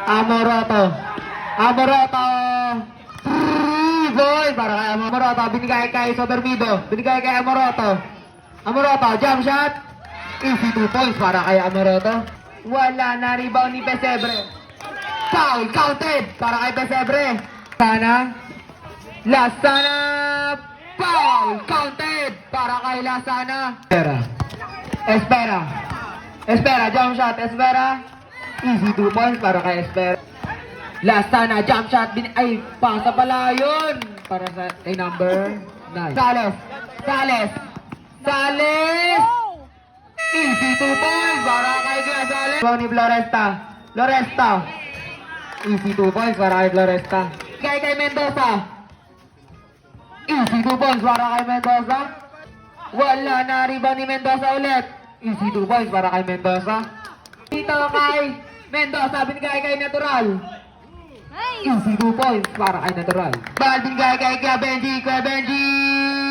Amoroto. Amoroto. 3 points para kay Amoroto. Binigay kay Sobermido. Binigay kay Amoroto. Amoroto, jump shot. Easy 2 points para kay Amoroto. Wala na rebound ni Pesebre. Foul, counted para kay Pesebre. Lasana. Foul, counted para kay Lasana. Espera, jump shot, Espera. Easy 2 points para kay Espera. Lasana, jump shot. Pasa pala yun. Para sa number 9. Sales. Easy 2 points para kay Sales. Ni Floresta. Easy 2 points para kay Floresta. Kay Mendoza. Easy 2 points para kay Mendoza. Wala na rebound ni Mendoza ulit. Easy 2 points para kay Mendoza. Dito kay Mendoza, binigay kay Natural. Easy 2 points para kay Natural. Binigay kay Kuya Benji.